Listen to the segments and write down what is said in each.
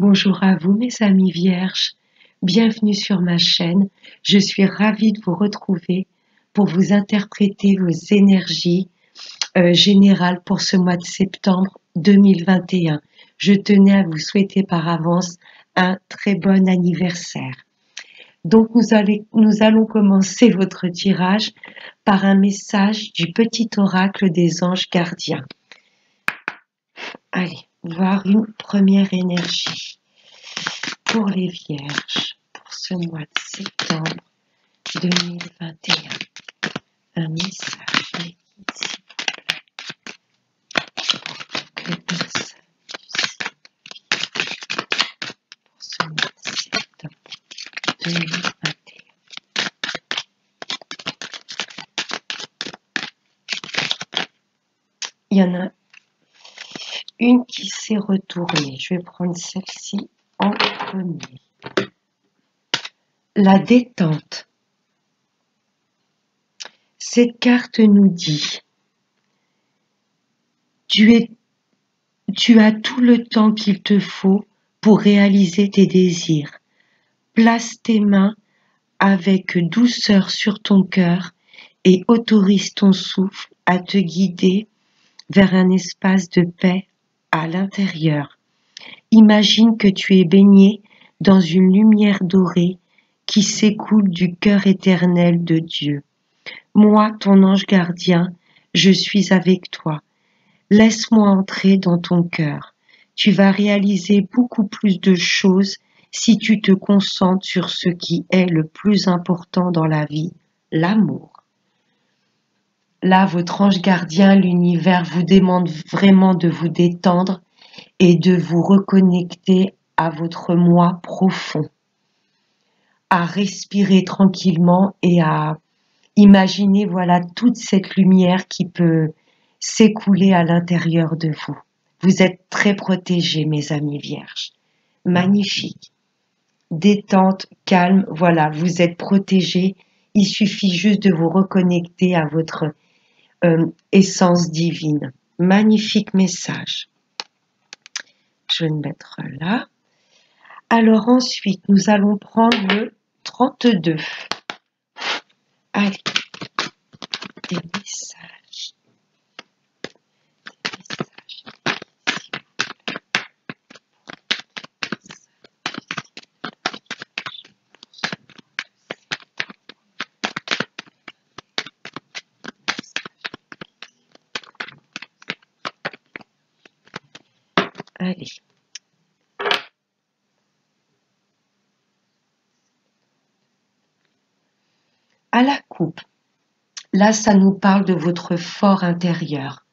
Bonjour à vous mes amis vierges, bienvenue sur ma chaîne. Je suis ravie de vous retrouver pour vous interpréter vos énergies générales pour ce mois de septembre 2021. Je tenais à vous souhaiter par avance un très bon anniversaire. Donc nous allons commencer votre tirage par un message du petit oracle des anges gardiens. Allez, voir une première énergie. Pour les vierges, pour ce mois de septembre 2021, un message ici, pour les personnes pour ce mois de septembre 2021. Il y en a une qui s'est retournée. Je vais prendre celle-ci en premier. La détente. Cette carte nous dit tu as tout le temps qu'il te faut pour réaliser tes désirs. Place tes mains avec douceur sur ton cœur et autorise ton souffle à te guider vers un espace de paix à l'intérieur. Imagine que tu es baigné dans une lumière dorée qui s'écoule du cœur éternel de Dieu. Moi, ton ange gardien, je suis avec toi. Laisse-moi entrer dans ton cœur. Tu vas réaliser beaucoup plus de choses si tu te concentres sur ce qui est le plus important dans la vie, l'amour. Là, votre ange gardien, l'univers vous demande vraiment de vous détendre et de vous reconnecter à votre moi profond, à respirer tranquillement et à imaginer, voilà, toute cette lumière qui peut s'écouler à l'intérieur de vous. Vous êtes très protégés, mes amis vierges. Magnifique. Détente, calme, voilà, vous êtes protégés. Il suffit juste de vous reconnecter à votre essence divine. Magnifique message. Je vais le mettre là. Alors ensuite, nous allons prendre le 32. Allez, des messages. Allez. À la coupe, là, ça nous parle de votre fort intérieur,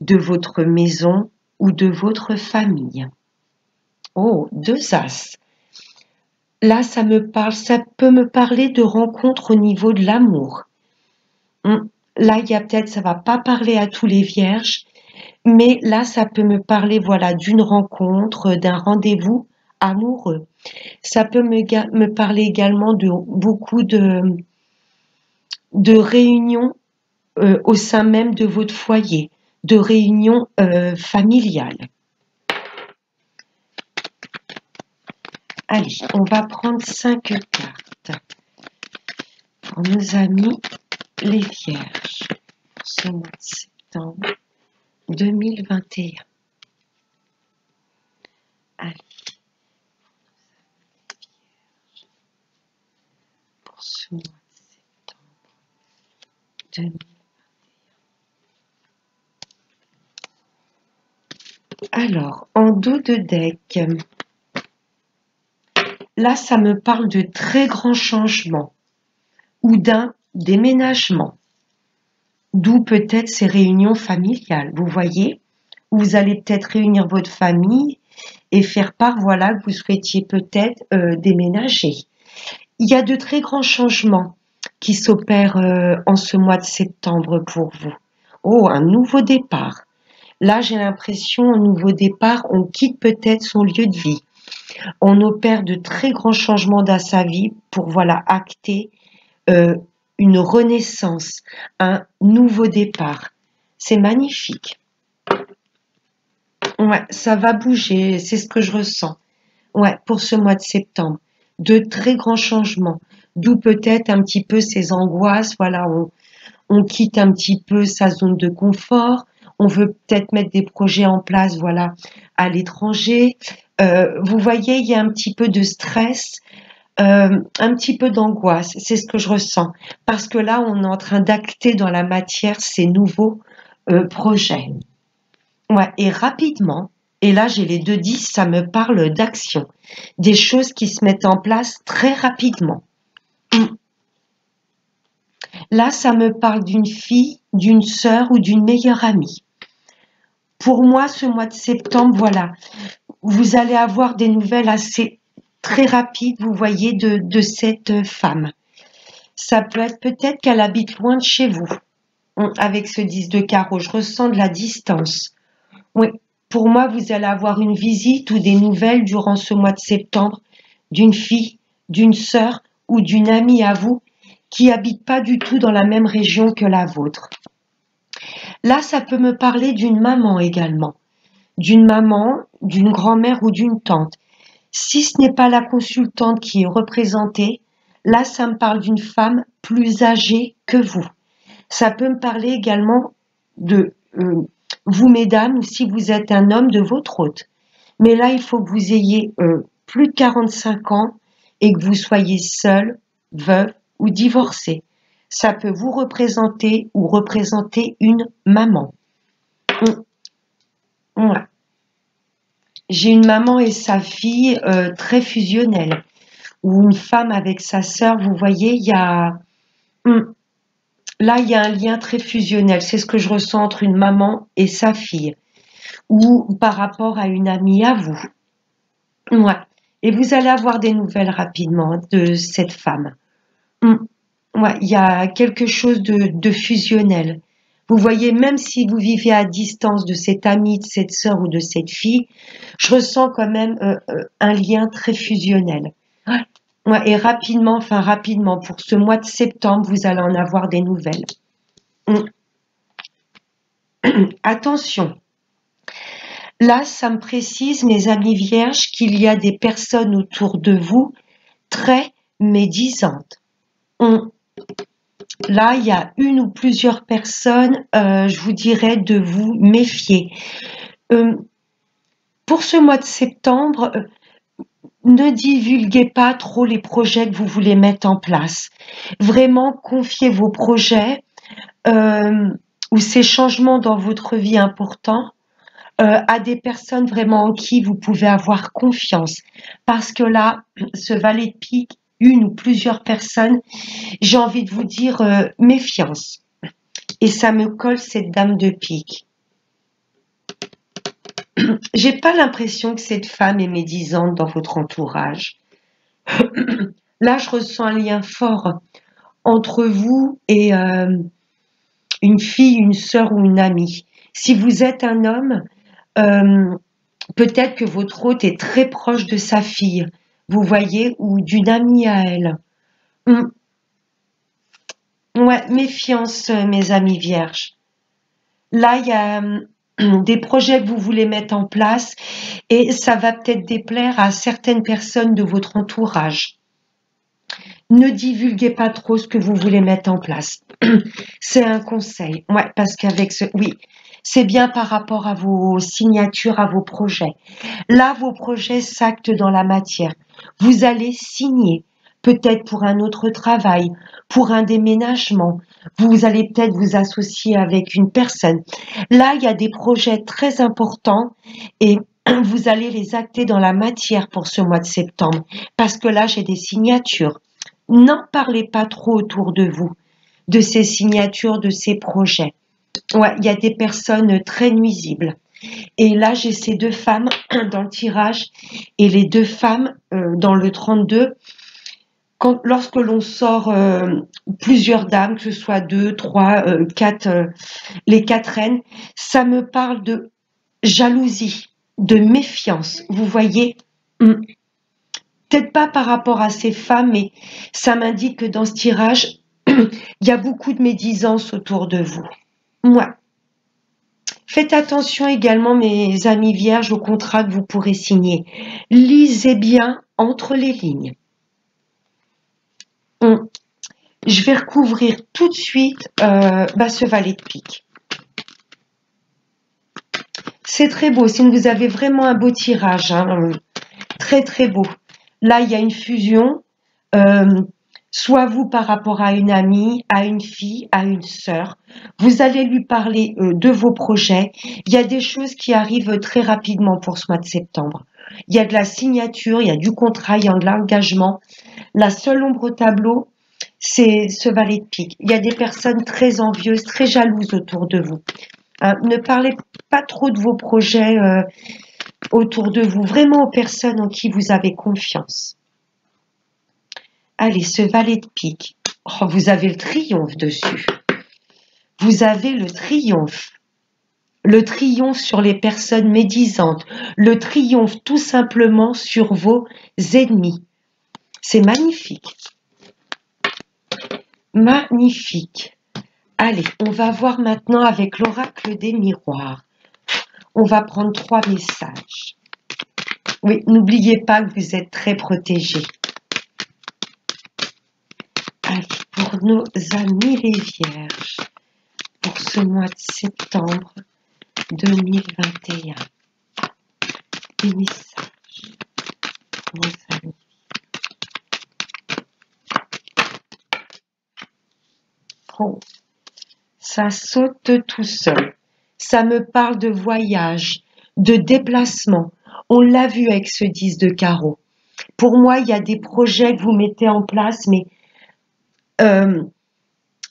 de votre maison ou de votre famille. Oh, 2 as. Là, ça peut me parler de rencontres au niveau de l'amour. Là, il y a peut-être, ça va pas parler à tous les vierges, mais là, ça peut me parler, voilà, d'une rencontre, d'un rendez-vous amoureux. Ça peut me parler également de beaucoup de réunions au sein même de votre foyer, de réunions familiales. Allez, on va prendre 5 cartes pour nos amis les vierges pour ce mois de septembre 2021. Allez, pour ce mois de septembre 2021. Alors, en dos de deck, là, ça me parle de très grands changements ou d'un déménagement. D'où peut-être ces réunions familiales, vous voyez, où vous allez peut-être réunir votre famille et faire part, voilà, que vous souhaitiez peut-être déménager. Il y a de très grands changements qui s'opèrent en ce mois de septembre pour vous. Oh, un nouveau départ. Là, j'ai l'impression, un nouveau départ, on quitte peut-être son lieu de vie. On opère de très grands changements dans sa vie pour, voilà, acter une renaissance, un nouveau départ. C'est magnifique. Ouais, ça va bouger, c'est ce que je ressens. Ouais, pour ce mois de septembre. De très grands changements. D'où peut-être un petit peu ces angoisses. Voilà, on quitte un petit peu sa zone de confort. On veut peut-être mettre des projets en place, voilà, à l'étranger. Vous voyez, il y a un petit peu de stress, un petit peu d'angoisse. C'est ce que je ressens. Parce que là, on est en train d'acter dans la matière ces nouveaux projets. Ouais, et rapidement, et là j'ai les 2 10, ça me parle d'action, des choses qui se mettent en place très rapidement. Mm. Là, ça me parle d'une fille, d'une sœur ou d'une meilleure amie. Pour moi, ce mois de septembre, voilà, vous allez avoir des nouvelles assez très rapides, vous voyez, de cette femme. Ça peut être peut-être qu'elle habite loin de chez vous, avec ce 10 de carreau. Je ressens de la distance. Oui, pour moi, vous allez avoir une visite ou des nouvelles durant ce mois de septembre d'une fille, d'une sœur ou d'une amie à vous qui habite pas du tout dans la même région que la vôtre. Là, ça peut me parler d'une maman également, d'une maman, d'une grand-mère ou d'une tante. Si ce n'est pas la consultante qui est représentée, là, ça me parle d'une femme plus âgée que vous. Ça peut me parler également de vous, mesdames, ou si vous êtes un homme, de votre hôte. Mais là, il faut que vous ayez plus de 45 ans et que vous soyez seul, veuve ou divorcé. Ça peut vous représenter ou représenter une maman. Ouais. J'ai une maman et sa fille très fusionnelles. Ou une femme avec sa sœur, vous voyez, hum, là, il y a un lien très fusionnel. C'est ce que je ressens entre une maman et sa fille. Ou par rapport à une amie à vous. Ouais. Et vous allez avoir des nouvelles rapidement de cette femme. Hum. Ouais, il y a quelque chose de fusionnel. Vous voyez, même si vous vivez à distance de cette amie, de cette sœur ou de cette fille, je ressens quand même un lien très fusionnel. Ouais. Ouais, et rapidement, enfin rapidement, pour ce mois de septembre, vous allez en avoir des nouvelles. Hum. Attention, là, ça me précise, mes amis vierges, qu'il y a des personnes autour de vous très médisantes. Là, il y a une ou plusieurs personnes, je vous dirais de vous méfier. Pour ce mois de septembre, ne divulguez pas trop les projets que vous voulez mettre en place. Vraiment, confiez vos projets ou ces changements dans votre vie importants à des personnes vraiment en qui vous pouvez avoir confiance. Parce que là, ce valet de pique, une ou plusieurs personnes, j'ai envie de vous dire méfiance. Et ça me colle cette dame de pique. J'ai pas l'impression que cette femme est médisante dans votre entourage. Là, je ressens un lien fort entre vous et une fille, une sœur ou une amie. Si vous êtes un homme, peut-être que votre hôte est très proche de sa fille, vous voyez, ou d'une amie à elle. Ouais, méfiance, mes amis vierges. Là, il y a des projets que vous voulez mettre en place et ça va peut-être déplaire à certaines personnes de votre entourage. Ne divulguez pas trop ce que vous voulez mettre en place. C'est un conseil. Ouais, parce qu'avec oui, c'est bien par rapport à vos signatures, à vos projets. Là, vos projets s'actent dans la matière. Vous allez signer, peut-être pour un autre travail, pour un déménagement. Vous allez peut-être vous associer avec une personne. Là, il y a des projets très importants et vous allez les acter dans la matière pour ce mois de septembre. Parce que là, j'ai des signatures. N'en parlez pas trop autour de vous, de ces signatures, de ces projets. Ouais, il y a des personnes très nuisibles. Et là, j'ai ces 2 femmes dans le tirage et les 2 femmes dans le 32. Lorsque l'on sort plusieurs dames, que ce soit 2, 3, 4, les 4 reines, ça me parle de jalousie, de méfiance. Vous voyez, peut-être pas par rapport à ces femmes, mais ça m'indique que dans ce tirage, il y a beaucoup de médisance autour de vous. Moi, Faites attention également, mes amis vierges, au contrat que vous pourrez signer. Lisez bien entre les lignes. Je vais recouvrir tout de suite ce valet de pique. C'est très beau. Si vous avez vraiment un beau tirage, hein, très très beau. Là, il y a une fusion. Soit vous par rapport à une amie, à une fille, à une sœur. Vous allez lui parler de vos projets. Il y a des choses qui arrivent très rapidement pour ce mois de septembre. Il y a de la signature, il y a du contrat, il y a de l'engagement. La seule ombre au tableau, c'est ce valet de pique. Il y a des personnes très envieuses, très jalouses autour de vous. Ne parlez pas trop de vos projets autour de vous, vraiment aux personnes en qui vous avez confiance. Allez, ce valet de pique, oh, vous avez le triomphe dessus. Vous avez le triomphe. Le triomphe sur les personnes médisantes. Le triomphe tout simplement sur vos ennemis. C'est magnifique. Magnifique. Allez, on va voir maintenant avec l'oracle des miroirs. On va prendre 3 messages. Oui, n'oubliez pas que vous êtes très protégés. Allez, pour nos amis les vierges, pour ce mois de septembre 2021. Des messages pour nos amis. Oh, ça saute tout seul. Ça me parle de voyage, de déplacement. On l'a vu avec ce 10 de carreau. Pour moi, il y a des projets que vous mettez en place, mais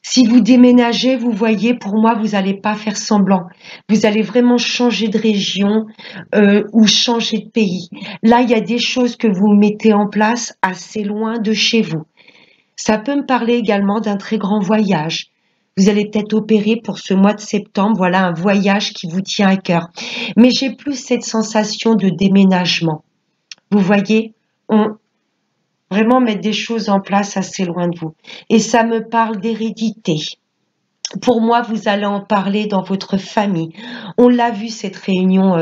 si vous déménagez, vous voyez, pour moi, vous n'allez pas faire semblant. Vous allez vraiment changer de région ou changer de pays. Là, il y a des choses que vous mettez en place assez loin de chez vous. Ça peut me parler également d'un très grand voyage. Vous allez peut-être opérer pour ce mois de septembre, voilà un voyage qui vous tient à cœur. Mais j'ai plus cette sensation de déménagement. Vous voyez, vraiment mettre des choses en place assez loin de vous. Et ça me parle d'hérédité. Pour moi, vous allez en parler dans votre famille. On l'a vu, cette réunion,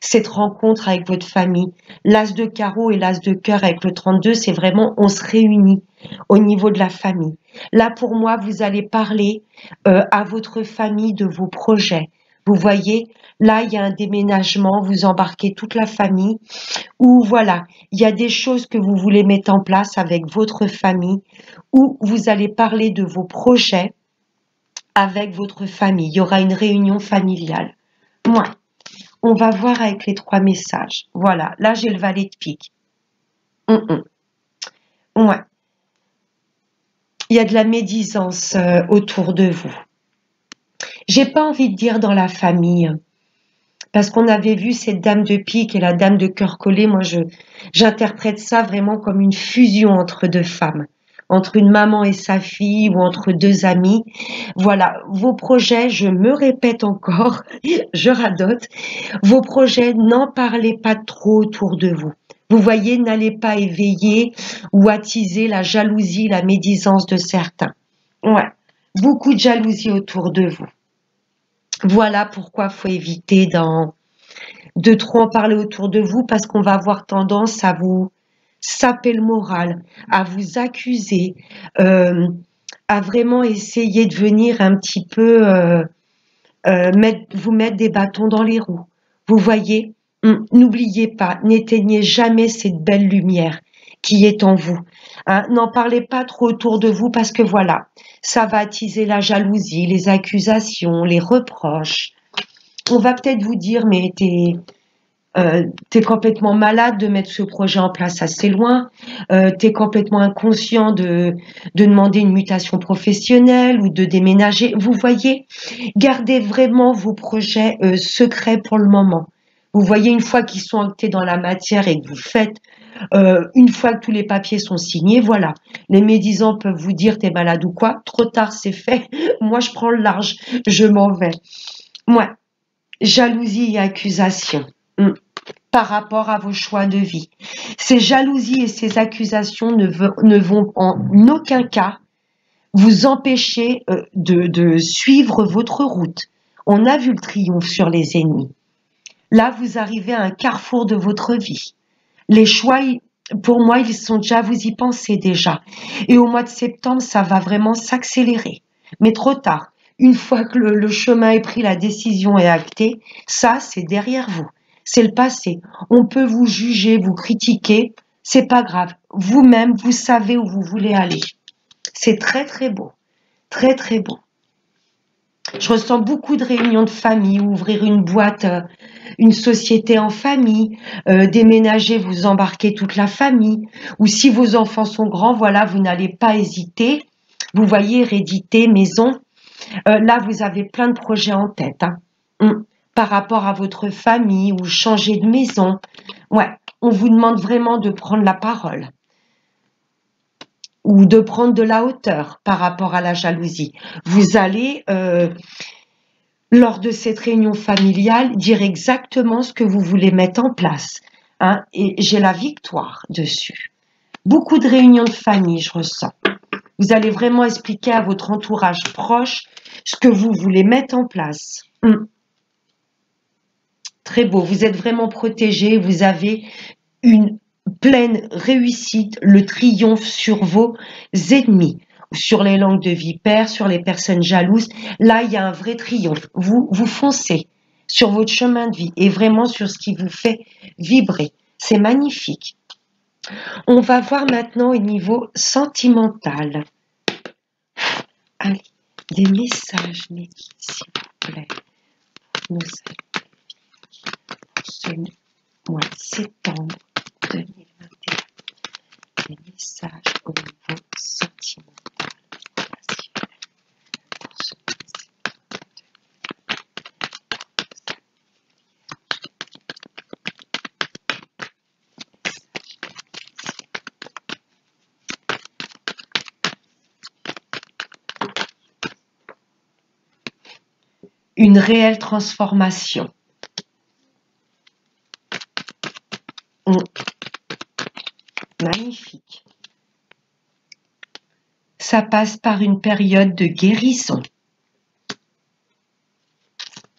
cette rencontre avec votre famille. L'as de carreau et l'as de cœur avec le 32, c'est vraiment, on se réunit au niveau de la famille. Là, pour moi, vous allez parler à votre famille de vos projets. Vous voyez, là, il y a un déménagement, vous embarquez toute la famille, ou voilà, il y a des choses que vous voulez mettre en place avec votre famille, ou vous allez parler de vos projets avec votre famille. Il y aura une réunion familiale. Moi, on va voir avec les 3 messages. Voilà, là, j'ai le valet de pique. Ouais. Il y a de la médisance autour de vous. J'ai pas envie de dire dans la famille, parce qu'on avait vu cette dame de pique et la dame de cœur collé. Moi, j'interprète ça vraiment comme une fusion entre 2 femmes, entre une maman et sa fille ou entre 2 amis. Voilà, vos projets, je me répète encore, je radote, vos projets, n'en parlez pas trop autour de vous. Vous voyez, n'allez pas éveiller ou attiser la jalousie, la médisance de certains. Ouais, beaucoup de jalousie autour de vous. Voilà pourquoi il faut éviter de trop en parler autour de vous, parce qu'on va avoir tendance à vous saper le moral, à vous accuser, à vraiment essayer de venir un petit peu vous mettre des bâtons dans les roues. Vous voyez, n'oubliez pas, n'éteignez jamais cette belle lumière qui est en vous. Hein, n'en parlez pas trop autour de vous, parce que voilà, ça va attiser la jalousie, les accusations, les reproches. On va peut-être vous dire, mais t'es complètement malade de mettre ce projet en place assez loin, t'es complètement inconscient de demander une mutation professionnelle ou de déménager. Vous voyez, gardez vraiment vos projets secrets pour le moment. Vous voyez, une fois qu'ils sont actés dans la matière et que vous faites, une fois que tous les papiers sont signés, voilà. Les médisants peuvent vous dire t'es malade ou quoi. Trop tard, c'est fait. Moi, je prends le large. Je m'en vais. Moi, jalousie et accusation par rapport à vos choix de vie. Ces jalousies et ces accusations ne vont en aucun cas vous empêcher de suivre votre route. On a vu le triomphe sur les ennemis. Là, vous arrivez à un carrefour de votre vie. Les choix, pour moi, ils sont déjà, vous y pensez déjà. Et au mois de septembre, ça va vraiment s'accélérer. Mais trop tard. Une fois que le chemin est pris, la décision est actée, ça, c'est derrière vous. C'est le passé. On peut vous juger, vous critiquer. C'est pas grave. Vous-même, vous savez où vous voulez aller. C'est très, très beau. Très, très beau. Je ressens beaucoup de réunions de famille, ouvrir une boîte, une société en famille, déménager, vous embarquez toute la famille. Ou si vos enfants sont grands, voilà, vous n'allez pas hésiter. Vous voyez, hérédité, maison. Là, vous avez plein de projets en tête, hein. Par rapport à votre famille ou changer de maison. Ouais, on vous demande vraiment de prendre la parole ou de prendre de la hauteur par rapport à la jalousie. Vous allez, lors de cette réunion familiale, dire exactement ce que vous voulez mettre en place, hein, et j'ai la victoire dessus. Beaucoup de réunions de famille, je ressens. Vous allez vraiment expliquer à votre entourage proche ce que vous voulez mettre en place. Très beau, vous êtes vraiment protégé, vous avez une pleine réussite, le triomphe sur vos ennemis, sur les langues de vipères, sur les personnes jalouses. Là, il y a un vrai triomphe. Vous foncez sur votre chemin de vie et vraiment sur ce qui vous fait vibrer. C'est magnifique. On va voir maintenant au niveau sentimental. Allez, des messages, mes guides, s'il vous plaît, pour nos amis, pour ce mois de septembre 2021. Des messages au niveau sentimental, relationnel, pour ce mois de septembre 2021. Une réelle transformation. Magnifique. Ça passe par une période de guérison.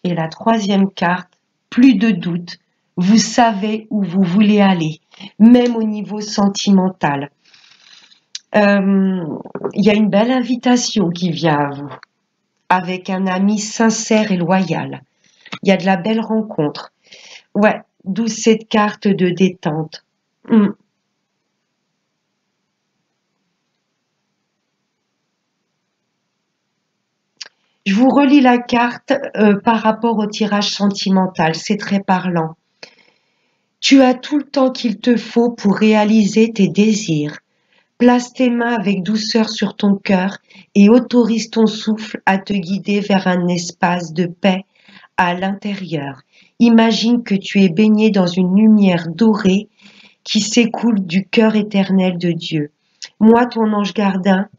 Et la troisième carte, plus de doute. Vous savez où vous voulez aller, même au niveau sentimental. Il y a une belle invitation qui vient à vous, avec un ami sincère et loyal. Il y a de la belle rencontre. Ouais, d'où cette carte de détente. Je vous relis la carte par rapport au tirage sentimental, c'est très parlant. Tu as tout le temps qu'il te faut pour réaliser tes désirs. Place tes mains avec douceur sur ton cœur et autorise ton souffle à te guider vers un espace de paix à l'intérieur. Imagine que tu es baigné dans une lumière dorée qui s'écoule du cœur éternel de Dieu. Moi, ton ange gardien,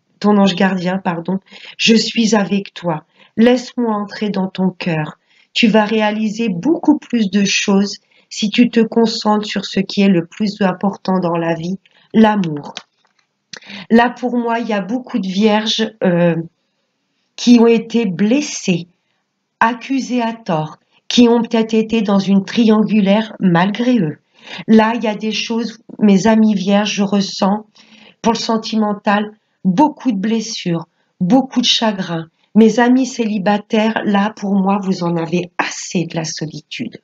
je suis avec toi. Laisse-moi entrer dans ton cœur. Tu vas réaliser beaucoup plus de choses si tu te concentres sur ce qui est le plus important dans la vie, l'amour. Là, pour moi, il y a beaucoup de vierges qui ont été blessées, accusées à tort, qui ont peut-être été dans une triangulaire malgré eux. Là, il y a des choses, mes amis vierges, je ressens, pour le sentimental, beaucoup de blessures, beaucoup de chagrin. Mes amis célibataires, là, pour moi, vous en avez assez de la solitude.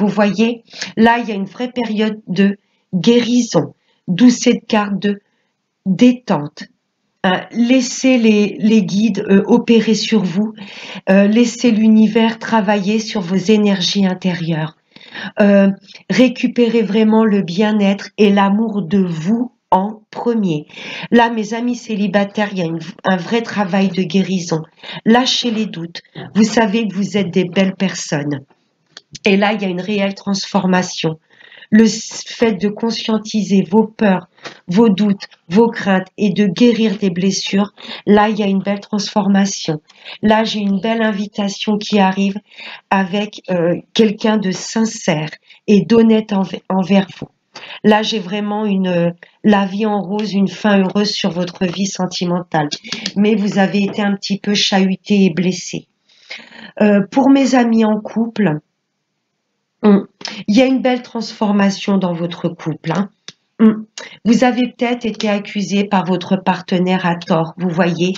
Vous voyez, là, il y a une vraie période de guérison, d'où cette carte de détente. Laissez les guides opérer sur vous, laissez l'univers travailler sur vos énergies intérieures. Récupérez vraiment le bien-être et l'amour de vous en premier. Là, mes amis célibataires, il y a un vrai travail de guérison. Lâchez les doutes. Vous savez que vous êtes des belles personnes. Et là, il y a une réelle transformation. Le fait de conscientiser vos peurs, vos doutes, vos craintes et de guérir des blessures, là, il y a une belle transformation. Là, j'ai une belle invitation qui arrive avec quelqu'un de sincère et d'honnête envers vous. Là, j'ai vraiment la vie en rose, une fin heureuse sur votre vie sentimentale. Mais vous avez été un petit peu chahuté et blessé. Pour mes amis en couple, il y a une belle transformation dans votre couple, hein. Vous avez peut-être été accusé par votre partenaire à tort, vous voyez.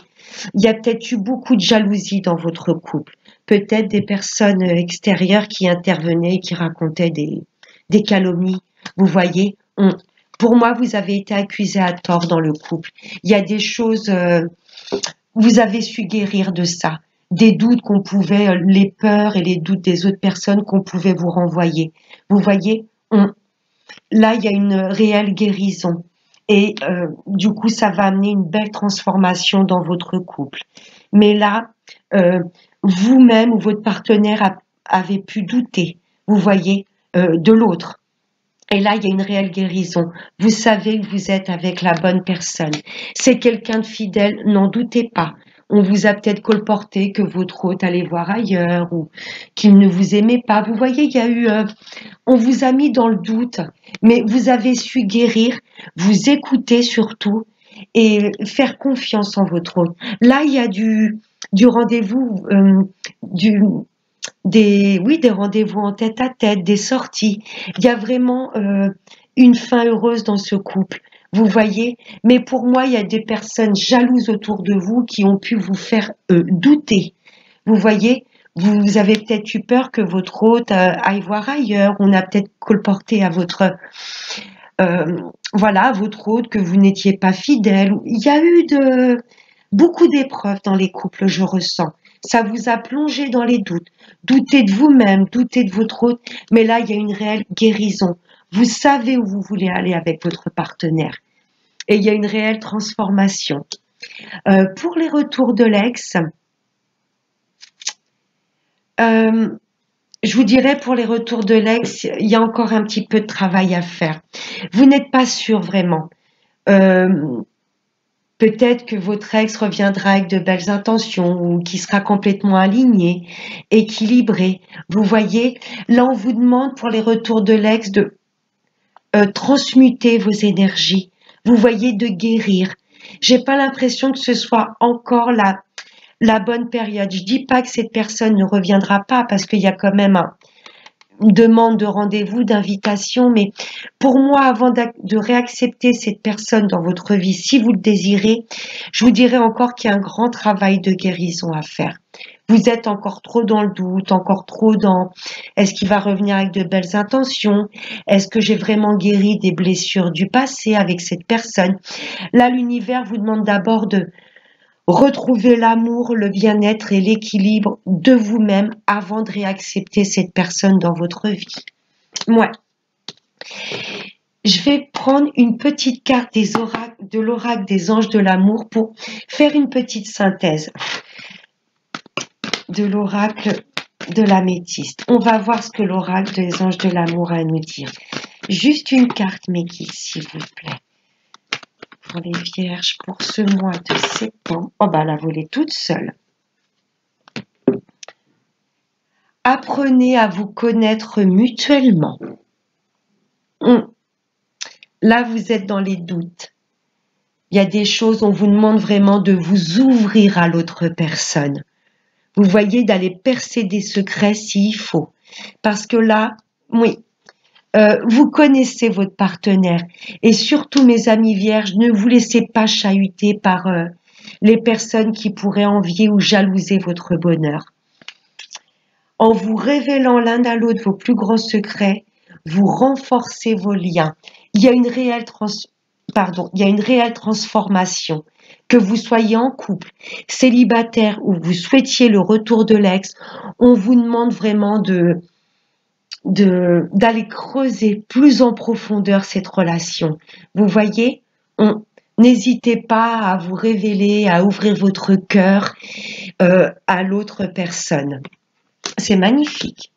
Il y a peut-être eu beaucoup de jalousie dans votre couple. Peut-être des personnes extérieures qui intervenaient, qui racontaient des calomnies, vous voyez. Pour moi, vous avez été accusé à tort dans le couple. Il y a des choses, vous avez su guérir de ça. Des doutes qu'on pouvait, les peurs et les doutes des autres personnes qu'on pouvait vous renvoyer. Vous voyez, là, il y a une réelle guérison. Et du coup, ça va amener une belle transformation dans votre couple. Mais là, vous-même ou votre partenaire avez pu douter, vous voyez, de l'autre. Et là, il y a une réelle guérison. Vous savez que vous êtes avec la bonne personne. C'est quelqu'un de fidèle, n'en doutez pas. On vous a peut-être colporté que votre hôte allait voir ailleurs ou qu'il ne vous aimait pas. Vous voyez, il y a eu, on vous a mis dans le doute, mais vous avez su guérir, vous écouter surtout et faire confiance en votre hôte. Là, il y a du rendez-vous, des rendez-vous en tête à tête, des sorties. Il y a vraiment une fin heureuse dans ce couple. Vous voyez, mais pour moi, il y a des personnes jalouses autour de vous qui ont pu vous faire douter. Vous voyez, vous avez peut-être eu peur que votre hôte aille voir ailleurs. On a peut-être colporté à votre voilà, à votre hôte que vous n'étiez pas fidèle. Il y a eu beaucoup d'épreuves dans les couples, je ressens. Ça vous a plongé dans les doutes. Doutez de vous-même, doutez de votre hôte, mais là, il y a une réelle guérison. Vous savez où vous voulez aller avec votre partenaire. Et il y a une réelle transformation. Pour les retours de l'ex, je vous dirais pour les retours de l'ex, il y a encore un petit peu de travail à faire. Vous n'êtes pas sûr vraiment. Peut-être que votre ex reviendra avec de belles intentions ou qui sera complètement aligné, équilibré. Vous voyez, là on vous demande pour les retours de l'ex de transmuter vos énergies. Vous voyez, de guérir. J'ai pas l'impression que ce soit encore la bonne période. Je dis pas que cette personne ne reviendra pas parce qu'il y a quand même une demande de rendez-vous, d'invitation, mais pour moi, avant de réaccepter cette personne dans votre vie, si vous le désirez, je vous dirais encore qu'il y a un grand travail de guérison à faire. Vous êtes encore trop dans le doute, encore trop dans est-ce qu'il va revenir avec de belles intentions? Est-ce que j'ai vraiment guéri des blessures du passé avec cette personne? Là, l'univers vous demande d'abord de retrouver l'amour, le bien-être et l'équilibre de vous-même avant de réaccepter cette personne dans votre vie. Ouais. Je vais prendre une petite carte de l'oracle des anges de l'amour pour faire une petite synthèse de l'oracle de l'améthyste. On va voir ce que l'oracle des anges de l'amour a à nous dire. Juste une carte, mais s'il vous plaît. Pour les vierges, pour ce mois de septembre. Oh bah, la volée toute seule. Apprenez à vous connaître mutuellement. Là, vous êtes dans les doutes. Il y a des choses, on vous demande vraiment de vous ouvrir à l'autre personne. Vous voyez, d'aller percer des secrets s'il faut. Parce que là, oui, vous connaissez votre partenaire. Et surtout, mes amis vierges, ne vous laissez pas chahuter par les personnes qui pourraient envier ou jalouser votre bonheur. En vous révélant l'un à l'autre vos plus grands secrets, vous renforcez vos liens. Il y a une réelle transformation. Que vous soyez en couple, célibataire ou vous souhaitiez le retour de l'ex, on vous demande vraiment d'aller creuser plus en profondeur cette relation. Vous voyez, n'hésitez pas à vous révéler, à ouvrir votre cœur à l'autre personne. C'est magnifique.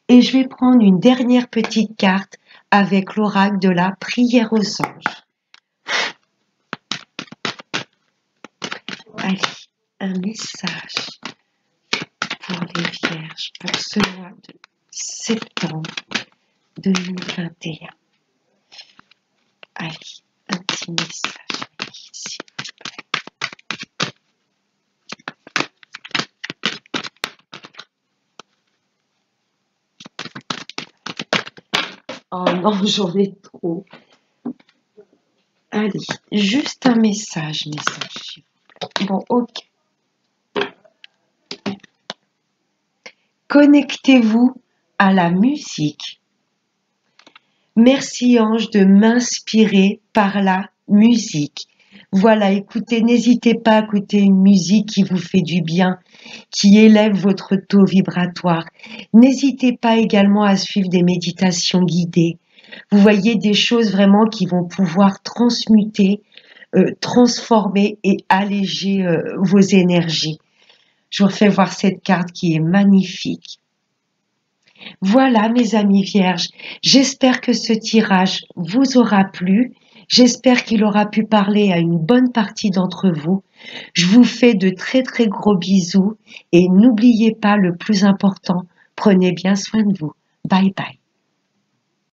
Et je vais prendre une dernière petite carte avec l'oracle de la prière aux anges. Allez, un message pour les vierges pour ce mois de septembre 2021. Allez, un petit message ici. non, j'en ai trop. Allez, juste un message. Bon, ok. Connectez-vous à la musique. Merci Ange de m'inspirer par la musique. Voilà, écoutez, n'hésitez pas à écouter une musique qui vous fait du bien, qui élève votre taux vibratoire. N'hésitez pas également à suivre des méditations guidées. Vous voyez des choses vraiment qui vont pouvoir transmuter, transformer et alléger vos énergies. Je vous refais voir cette carte qui est magnifique. Voilà mes amis vierges, j'espère que ce tirage vous aura plu, j'espère qu'il aura pu parler à une bonne partie d'entre vous. Je vous fais de très très gros bisous et n'oubliez pas le plus important, prenez bien soin de vous. Bye bye.